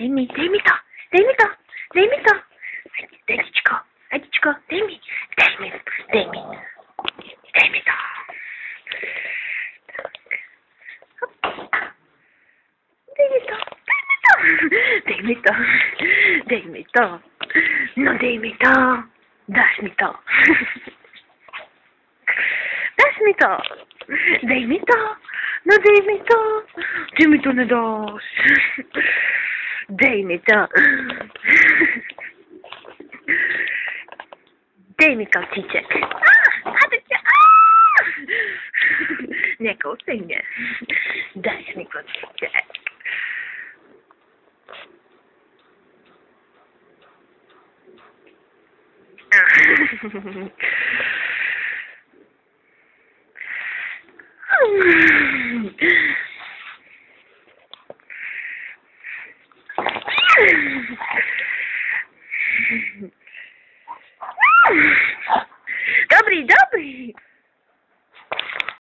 daj mi to, daj mi to, daj mi to. Dajciczko, daj mi, daj mi, daj mi. Daj mi to. Daj mi to, daj mi to. Daj mi to. No daj mi to. Dasz mi to. Dasz mi to. Daj mi to. No daj mi to. Ty mi to nie dasz. Daj mi to. Daj mi kauciczek. Nie kołcaj mnie. Daj mi kauciczek.